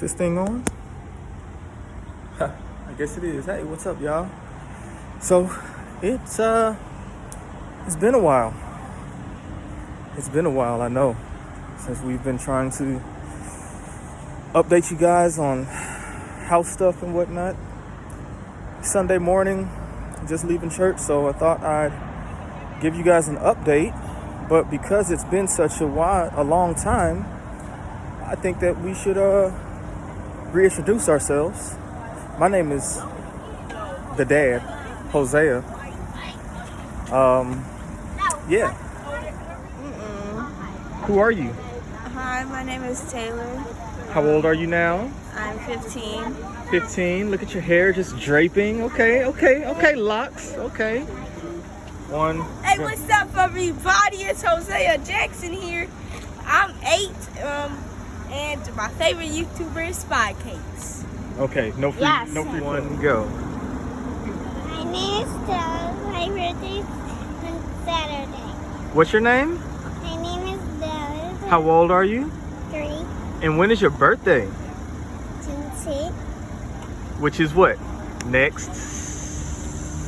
this thing on? I guess it is. Hey, what's up, y'all? So, it's been a while. It's been a while, I know, since we've been trying to update you guys on house stuff and whatnot. Sunday morning, just leaving church, so I thought I'd give you guys an update. But because it's been such a long time, I think that we should reintroduce ourselves. My name is the dad, Hosea. Yeah. Who are you? Hi, my name is Taylor. How old are you now? I'm 15. 15. Look at your hair just draping. Okay, locks. Okay. One. Hey, what's up, everybody? It's Hosea Jackson here. I'm 8, and my favorite YouTuber is Spy Cakes. Okay, no free one, go. My name is Stella. My birthday is on Saturday. What's your name? My name is Stella. How old are you? 3. And when is your birthday? Tuesday. Which is what? Next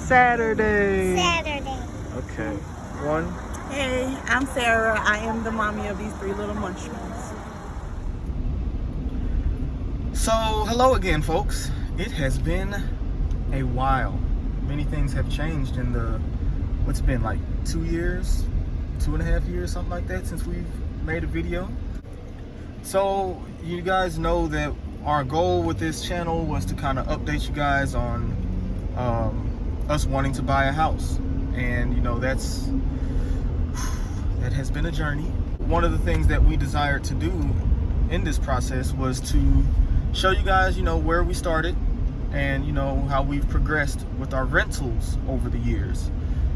Saturday. Saturday. Okay. One. Hey, I'm Sarah. I am the mommy of these 3 little munchkins. So, hello again, folks. It has been a while. Many things have changed in what's it been, like 2 years, 2.5 years, something like that, since we've made a video. So, you guys know that our goal with this channel was to kind of update you guys on us wanting to buy a house. And, that has been a journey. One of the things that we desired to do in this process was to show you guys, where we started and, how we've progressed with our rentals over the years.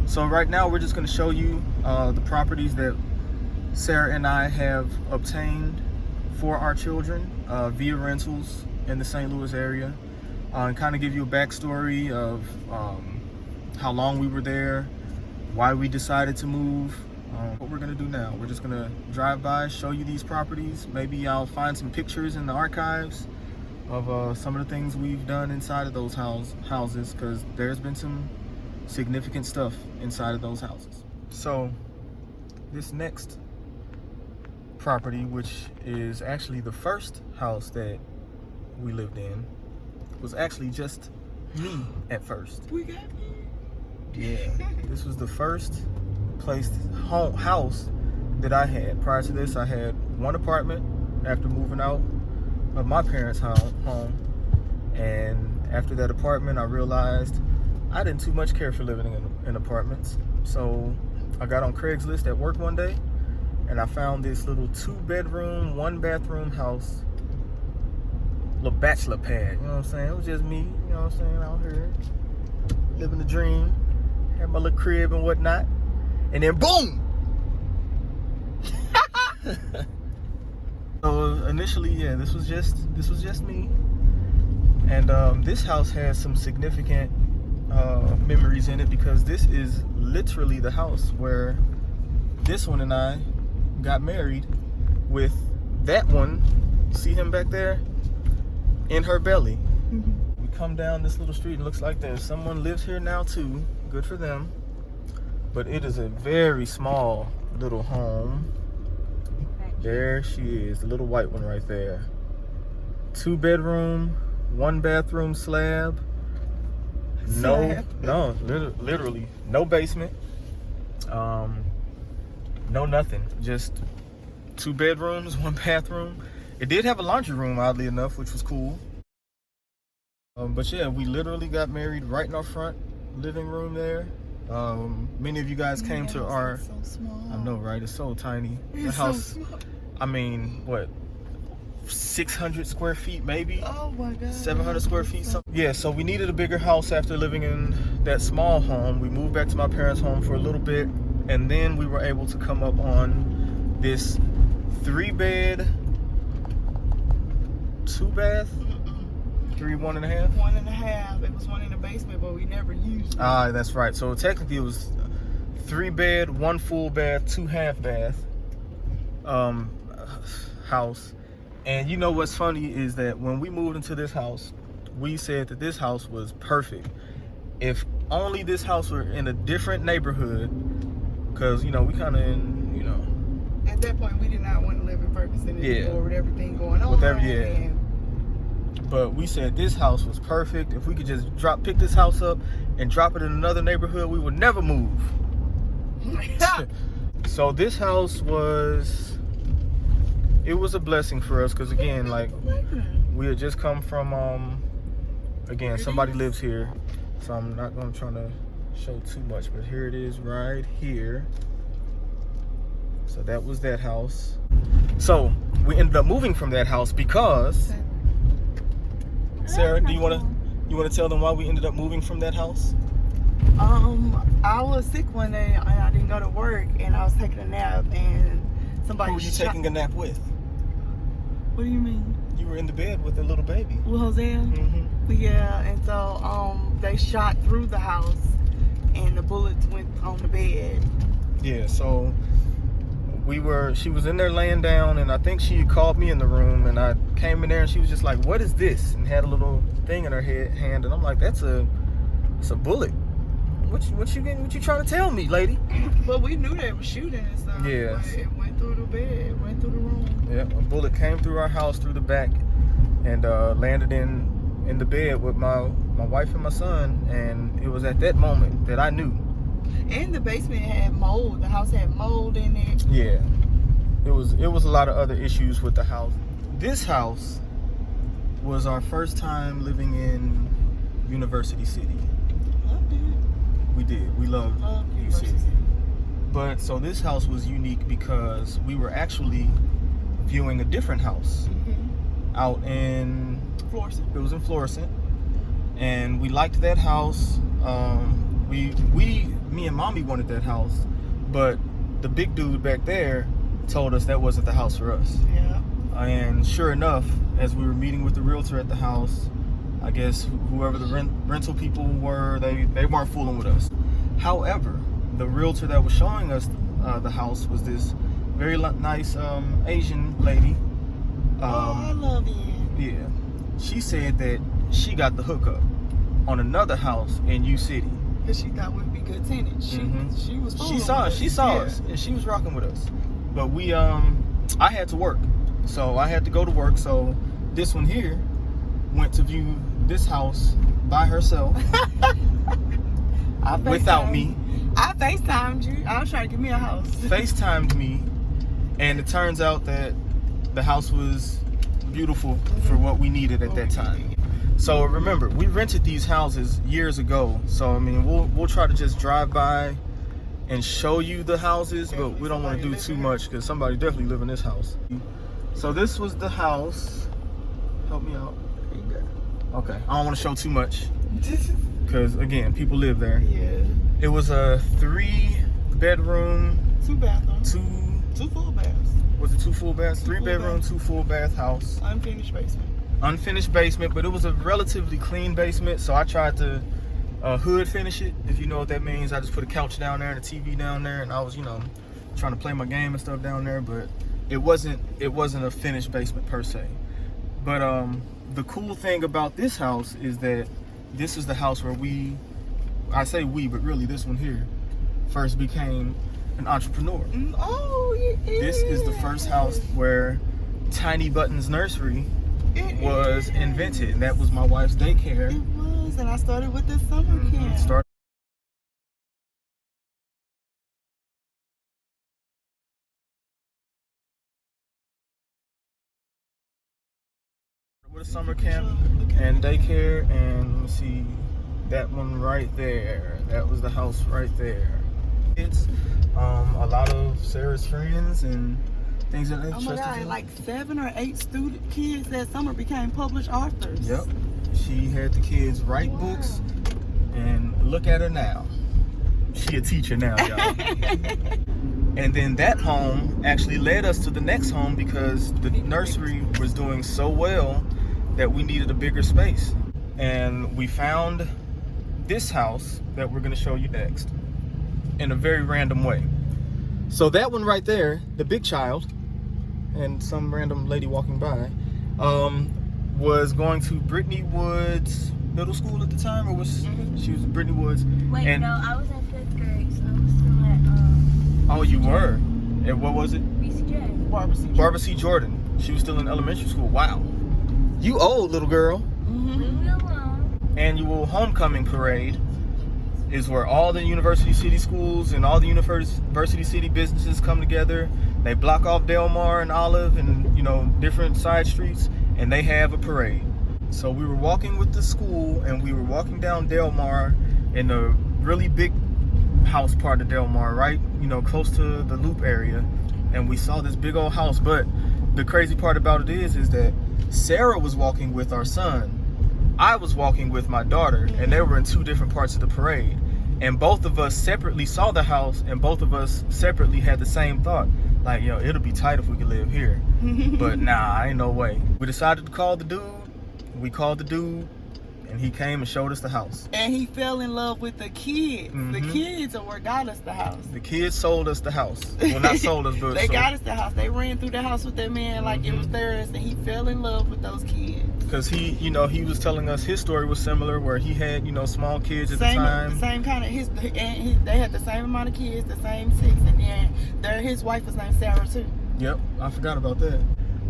So right now we're just going to show you the properties that Sarah and I have obtained for our children via rentals in the St. Louis area, and kind of give you a backstory of how long we were there, why we decided to move. What we're going to do now, we're just going to drive by, show you these properties. Maybe I'll find some pictures in the archives of some of the things we've done inside of those houses, because there's been some significant stuff inside of those houses. So this next property, which is actually the first house that we lived in, was actually just me at first. We got Yeah, this was the first house that I had. Prior to this, I had one apartment after moving out of my parents' home, and after that apartment, I realized I didn't too much care for living in apartments. So I got on Craigslist at work one day, and I found this little 2-bedroom, 1-bathroom house, little bachelor pad. You know what I'm saying? It was just me. You know what I'm saying? Out here living the dream, had my little crib and whatnot. And then boom! So initially, yeah, this was just me. And this house has some significant memories in it, because this is literally the house where this one and I got married, with that one, see him back there, in her belly. Mm-hmm. We come down this little street and it looks like there's someone lives here now too. Good for them. But it is a very small little home. There she is, the little white one right there. 2-bedroom, 1-bathroom slab. Literally no basement. No nothing. Just 2 bedrooms, 1 bathroom. It did have a laundry room, oddly enough, which was cool. But yeah, we literally got married right in our front living room there. Many of you guys came to our, so small. I know, right? It's so tiny. The house, so I mean, what, 600 square feet maybe? Oh my God. 700 square feet. Something. Yeah, so we needed a bigger house after living in that small home. We moved back to my parents' home for a little bit, and then we were able to come up on this 3-bed, 2-bath, 3 1.5. 1.5. It was one in the basement, but we never used it. That's right. So technically it was 3-bed, 1 full bath, 2 half bath house. And you know what's funny is that when we moved into this house, we said that this house was perfect. If only this house were in a different neighborhood, because, you know, we kind of in, you know. At that point, we did not want to live in Ferguson anymore with everything going on. With But we said this house was perfect. If we could just pick this house up and drop it in another neighborhood, we would never move. So this house it was a blessing for us, because again, like, we had just come from again, somebody lives here, so I'm not gonna try to show too much, but here it is right here. So that was that house. So we ended up moving from that house because Sarah, do you want to tell them why we ended up moving from that house? I was sick one day and I didn't go to work, and I was taking a nap, and somebody. Who were you taking a nap with? What do you mean? You were in the bed with a little baby. With Hosea? Mm-hmm. Yeah, and so they shot through the house, and the bullets went on the bed. Yeah, so she was in there laying down, and I think she called me in the room, and I came in there, and she was just like, "What is this?" and had a little thing in her hand, and I'm like, "It's a bullet. What you trying to tell me, lady?" But we knew they were shooting and stuff. Yeah. But it went through the bed, it went through the room. Yeah, a bullet came through our house through the back, and landed in the bed with my wife and my son, and it was at that moment that I knew. And the basement had mold. The house had mold in it. Yeah, it was a lot of other issues with the house. This house was our first time living in University City. Loved it. We did. We loved U University City. City. But so this house was unique because we were actually viewing a different house out in Florissant. It was in Florissant, and we liked that house. Me and Mommy wanted that house, but the big dude back there told us that wasn't the house for us. Yeah. And sure enough, as we were meeting with the realtor at the house, I guess whoever the rental people were, they weren't fooling with us. However, the realtor that was showing us the house was this very nice Asian lady. I love it. Yeah. She said that she got the hookup on another house in U City. Because she thought we'd be good tenants. She was fooling She saw with us, and she was rocking with us. But I had to work, so I had to go to work. So this one here went to view this house by herself without me. I FaceTimed you. I was trying to get me a house. FaceTimed me, and it turns out that the house was beautiful for what we needed at that time. So remember, we rented these houses years ago. So I mean, we'll try to just drive by and show you the houses, but we don't want to do too much because somebody definitely live in this house. So this was the house. Help me out. Okay, I don't want to show too much because again, people live there. Yeah. It was a 3-bedroom, 2 bathrooms. 2 full baths. Was it 2 full baths? 3 full bedroom, baths. 2 full bath house. Unfinished basement. Unfinished basement, but it was a relatively clean basement, so I tried to hood finish it, if you know what that means. I just put a couch down there and a TV down there, and I was, trying to play my game and stuff down there, but it wasn't a finished basement per se. But the cool thing about this house is that this is the house where I say we, but really this one here, first became an entrepreneur. Oh, yeah. This is the first house where Tiny Buttons Nursery was invented, and that was my wife's daycare. It was, and I started with the summer camp. With a summer camp and daycare, and let me see, that one right there, that was the house right there. It's a lot of Sarah's friends and things that they're interested God, in. like 7 or 8 student kids that summer became published authors. Yep. She had the kids write books, and look at her now. She a teacher now, y'all. And then that home actually led us to the next home because the nursery was doing so well that we needed a bigger space. And we found this house that we're gonna show you next in a very random way. So that one right there, the big child, and some random lady walking by, was going to Brittany Woods Middle School at the time, or was she was at Brittany Woods? Wait, and, no, I was in 5th grade, so I was still at oh, you were? And what was it? BCJ. Barbara C. Jordan. She was still in elementary school. Wow. You old, little girl. Leave me alone. Annual homecoming parade is where all the University City schools and all the University City businesses come together. They block off Delmar and Olive and, you know, different side streets, and they have a parade. So we were walking with the school, and we were walking down Delmar in the really big house part of Delmar, right, you know, close to the Loop area, and we saw this big old house. But the crazy part about it is that Sarah was walking with our son, I was walking with my daughter, and they were in two different parts of the parade, and both of us separately saw the house, and both of us separately had the same thought, like, yo, it'll be tight if we could live here. But nah, ain't no way. We decided to call the dude. We called the dude, and he came and showed us the house. And he fell in love with the kids. The kids are what got us the house. The kids sold us the house. Well, not sold us, but they got us the house. They ran through the house with that man like it was theirs, and he fell in love with those kids. Because he, you know, he was telling us his story was similar, where he had, you know, small kids at the time. The same kind of they had the same amount of kids, the same sex, and then his wife was named Sarah too. Yep, I forgot about that.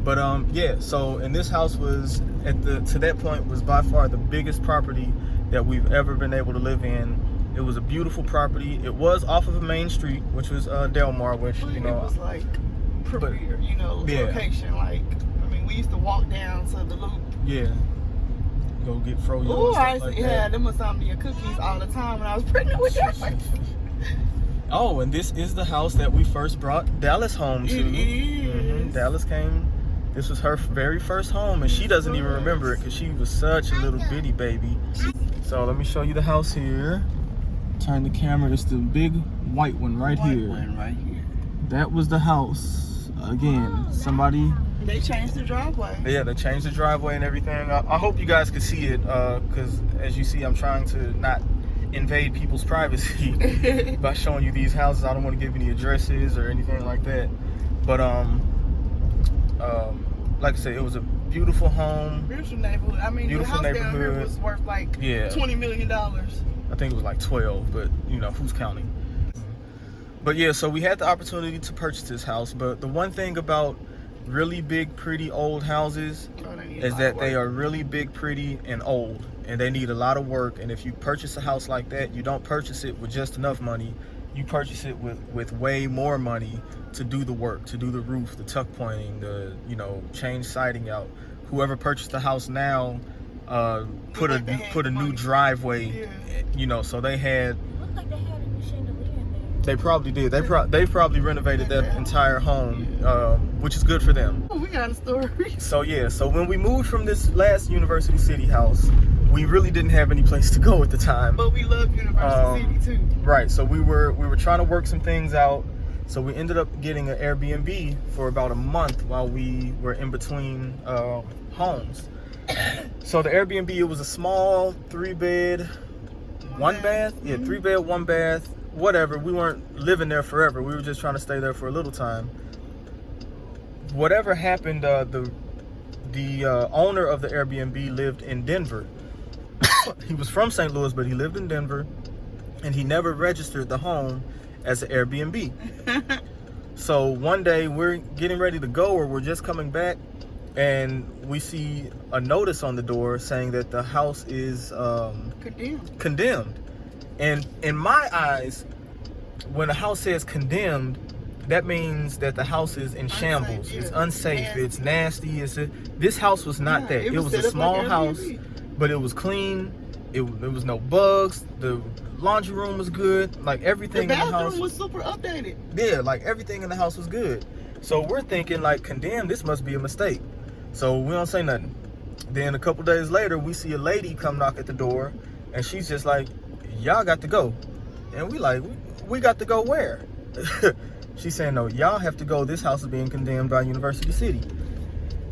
But yeah, so and this house was to that point was by far the biggest property that we've ever been able to live in. It was a beautiful property. It was off of a main street, which was Delmar, which, you know, it was like premier, you know, location. Like, I mean, we used to walk down to the Loop. Yeah. Go get froyo. Oh, I used to have them Insomnia cookies all the time when I was pregnant with that. Oh, and this is the house that we first brought Dallas home to. It is. Dallas came. This was her very first home, and she doesn't even remember it because she was such a little bitty baby. So let me show you the house here. Turn the camera. It's the big white one right here. That was the house. Again, somebody. They changed the driveway. Yeah, they changed the driveway and everything. I hope you guys could see it, because as you see, I'm trying to not invade people's privacy by showing you these houses. I don't want to give any addresses or anything like that. But like I said, it was a beautiful home. Beautiful neighborhood. I mean, beautiful the house down here was worth like $20 million. I think it was like 12, but you know, who's counting? But yeah, so we had the opportunity to purchase this house. But the one thing about really big, pretty old houses is that they are really big, pretty, and old, and they need a lot of work. And if you purchase a house like that, you don't purchase it with just enough money. You purchase it with way more money to do the work, to do the roof, the tuck pointing, the, you know, change siding out. Whoever purchased the house now put a new driveway, you know, so they had. It looked like they had a new chandelier in there. They probably did. They probably renovated that entire home, which is good for them. Oh, we got a story. So yeah, so when we moved from this last University City house, we really didn't have any place to go at the time. But we love University City too. Right. So we were trying to work some things out. So we ended up getting an Airbnb for about a month while we were in between homes. So the Airbnb, it was a small 3-bed, 1 bath. Yeah, 3-bed, 1 bath. Whatever. We weren't living there forever. We were just trying to stay there for a little time. Whatever happened, the owner of the Airbnb lived in Denver. He was from St. Louis, but he lived in Denver, and he never registered the home as an Airbnb. So one day we're getting ready to go, or we're just coming back, and we see a notice on the door saying that the house is condemned. And in my eyes, when a house says condemned, that means that the house is in shambles. It's unsafe. It's nasty. This house was not that. It was a small house, but it was clean. It was no bugs. The laundry room was good. Like everything in the house. The bathroom was super updated. Yeah, like everything in the house was good. So we're thinking like, condemned, this must be a mistake. So we don't say nothing. Then a couple days later, we see a lady come knock at the door, and she's just like, y'all got to go. And we like, we got to go where? She's saying, no, y'all have to go. This house is being condemned by University City.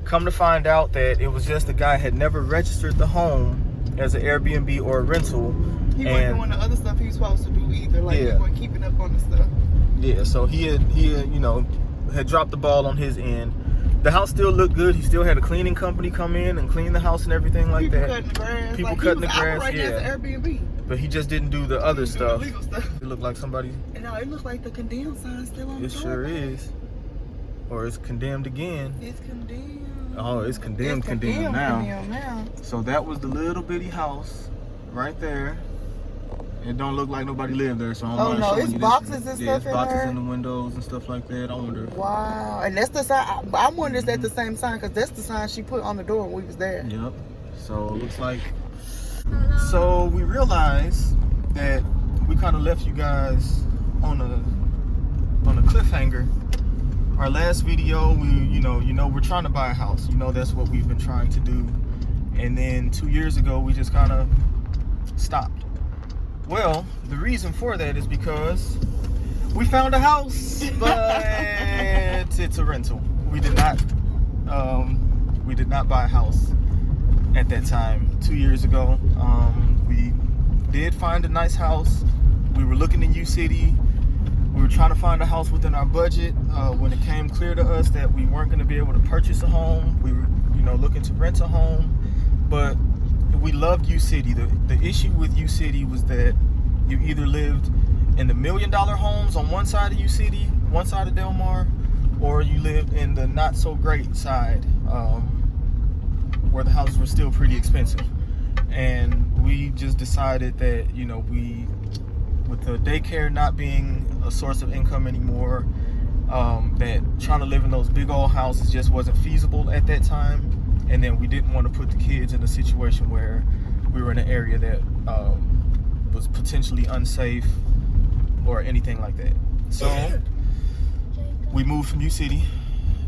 Come to find out that it was just the guy had never registered the home as an Airbnb or a rental. He wasn't doing the other stuff he was supposed to do either. Like, he wasn't keeping up on the stuff. Yeah, so he had, you know, had dropped the ball on his end. the house still looked good. He still had a cleaning company come in and clean the house and everything like People that. cutting the grass. People like, cutting the he was grass, operating yeah. as an Airbnb. But he just didn't do the other stuff. Illegal stuff. It looked like somebody. No, it looks like the condemned sign still on the It door. sure is. Or it's condemned again. It's condemned. Oh, it's condemned now. Condemned now. So that was the little bitty house right there. It don't look like nobody lived there, so I'm Oh, not no, showing it's you boxes this. and Yeah, stuff it's in boxes there. in the windows and stuff like that. I wonder. Wow, and that's the sign. I wonder is that the same sign? Because that's the sign she put on the door when we was there. Yep. So it looks like. So we realized that we kind of left you guys on a cliffhanger. Our last video, you know, we're trying to buy a house. You know, that's what we've been trying to do. And then 2 years ago, we just kind of stopped. Well, the reason for that is because we found a house, but it's a rental. We did not buy a house at that time 2 years ago. We did find a nice house. We were looking in U-City. We were trying to find a house within our budget. When it came clear to us that we weren't going to be able to purchase a home, we were, looking to rent a home. But we loved U-City. The issue with U-City was that you either lived in the $1 million homes on one side of U-City, one side of Del Mar, or you lived in the not so great side, where the houses were still pretty expensive. And we just decided that, with the daycare not being a source of income anymore, that trying to live in those big old houses just wasn't feasible at that time. And then we didn't want to put the kids in a situation where we were in an area that was potentially unsafe or anything like that. So we moved from U-City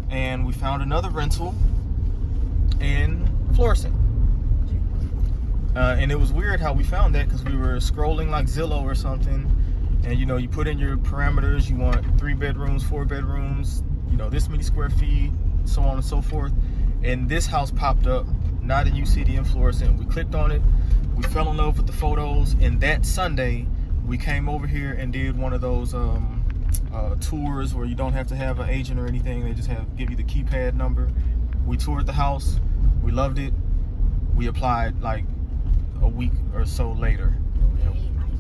and we found another rental in Florissant. And it was weird how we found that, because we were scrolling like Zillow or something, and you put in your parameters. You want 3 bedrooms, 4 bedrooms, this many square feet, so on and so forth. And this house popped up, not in U-City, in Florissant. We clicked on it, we fell in love with the photos, and that Sunday we came over here and did one of those tours where you don't have to have an agent or anything. They just give you the keypad number. We toured the house, we loved it. We applied like a week or so later.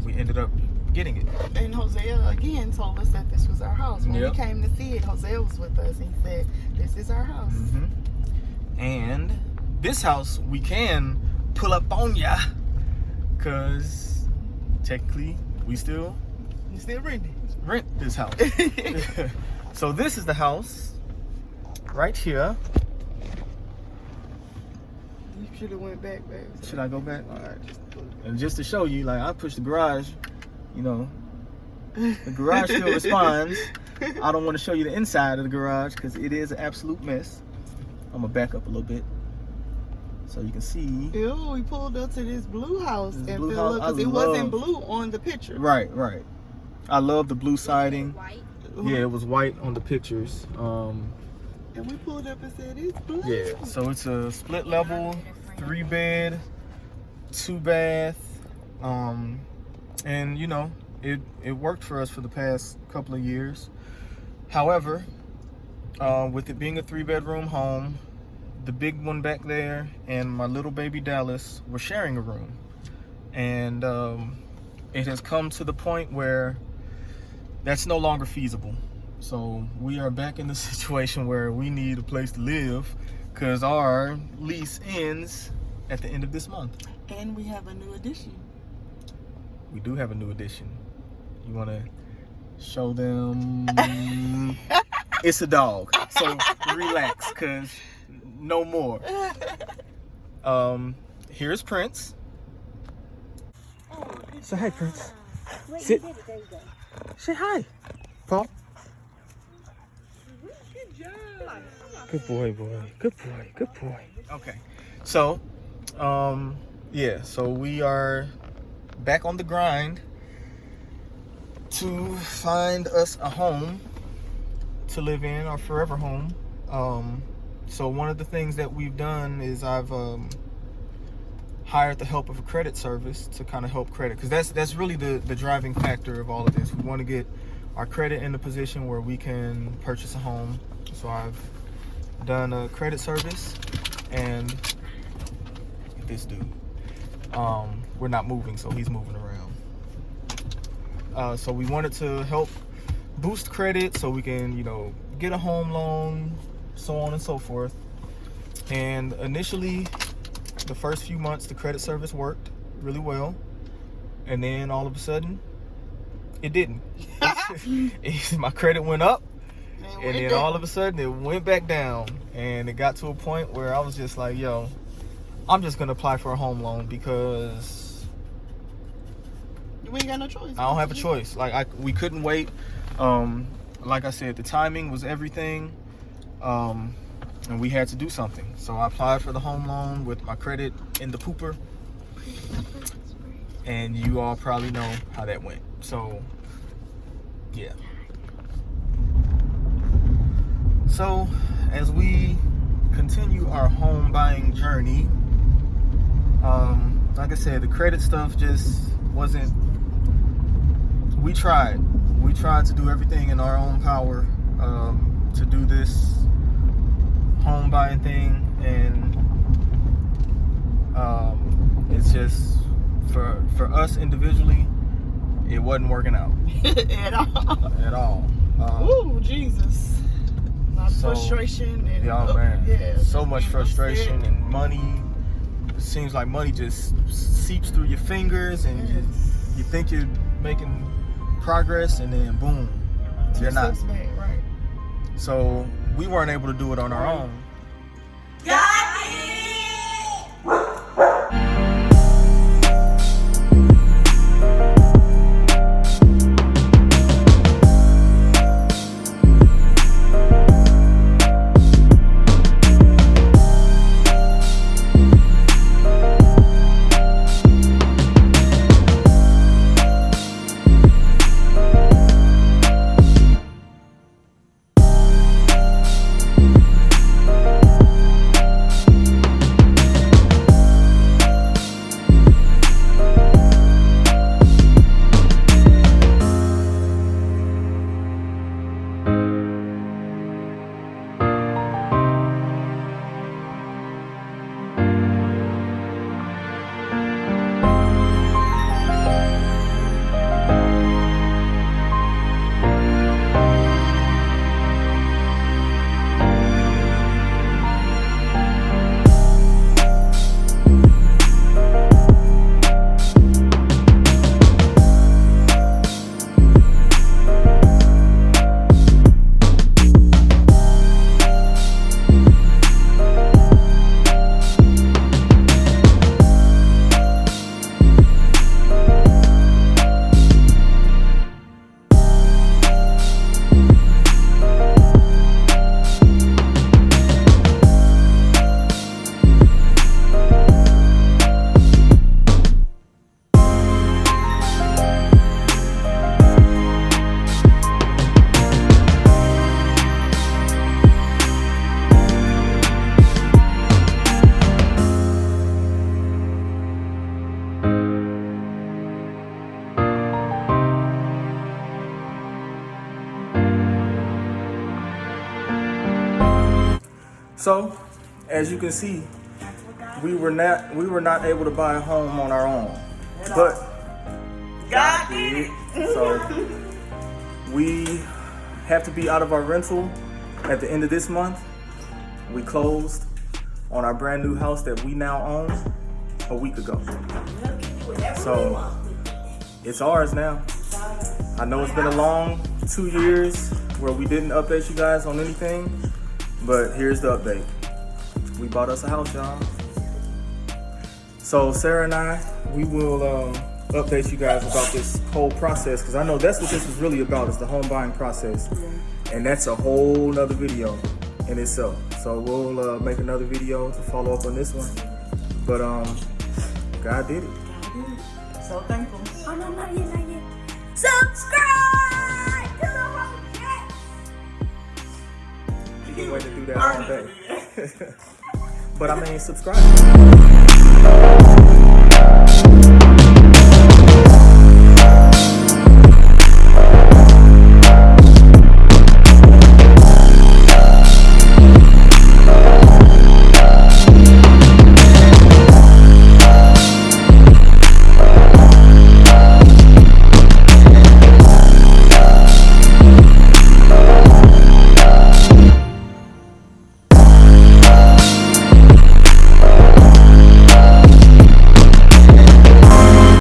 We ended up getting it. And Hosea again told us that this was our house. When Yep. we came to see it, Hosea was with us and he said, "This is our house." Mm-hmm. And this house we can pull up on ya, because technically we still You still renting? rent this house. So this is the house right here. You should have went back, babe. Should I go back? All right, just put it. And just to show you, like, I pushed the garage, the garage still responds. I don't want to show you the inside of the garage because it is an absolute mess. I'm gonna back up a little bit so you can see. Ew, we pulled up to this blue house This and blue filled house, up because I it wasn't love- blue on the picture. Right. I love the blue siding. White. Yeah, it was white on the pictures. And we pulled up and said, "It's blue." Yeah, so it's a split level, 3 bed, 2 bath, and it worked for us for the past couple of years. However, with it being a 3 bedroom home, the big one back there and my little baby Dallas were sharing a room, and it has come to the point where that's no longer feasible. So we are back in the situation where we need a place to live because our lease ends at the end of this month. And we have a new addition. We do have a new addition. You want to show them? It's a dog. So relax, because no more. Here's Prince. Say hi, Prince. Sit. Say hi, Paul. Good boy. Good boy. Okay. So, yeah, so we are back on the grind to find us a home to live in, our forever home. So one of the things that we've done is I've hired the help of a credit service to kind of help credit, because that's really the driving factor of all of this. We want to get our credit in a position where we can purchase a home. So I've done a credit service, and this dude, we're not moving, so he's moving around. So we wanted to help boost credit so we can, you know, get a home loan, so on and so forth. And initially, the first few months, the credit service worked really well, and then all of a sudden, it didn't. My credit went up, and then all of a sudden, it went back down, and it got to a point where I was just like, yo, I'm just gonna apply for a home loan because we ain't got no choice. I don't have a choice. Like we couldn't wait. Like I said, the timing was everything, and we had to do something. So I applied for the home loan with my credit in the pooper, and you all probably know how that went. So yeah. So as we continue our home buying journey, like I said, the credit stuff just wasn't. We tried to do everything in our own power to do this home buying thing, and it's just for us individually, it wasn't working out at all. Ooh, Jesus! So, frustration and so much frustration and money. It seems like money just seeps through your fingers, and you think you're making progress, and then boom, you're not. Right. So we weren't able to do it on our own. So, as you can see, we were not able to buy a home on our own, but God did it. So we have to be out of our rental at the end of this month. We closed on our brand new house that we now own a week ago. So it's ours now. I know it's been a long 2 years where we didn't update you guys on anything, but here's the update. We bought us a house, y'all. So Sarah and I, we will update you guys about this whole process, because I know that's what this is really about, is the home buying process. And that's a whole nother video in itself. So we'll make another video to follow up on this one. But God did it. So thankful. Oh, no, not yet, not yet. Subscribe to the home chat. You can wait to do that all day. But I mean, subscribe.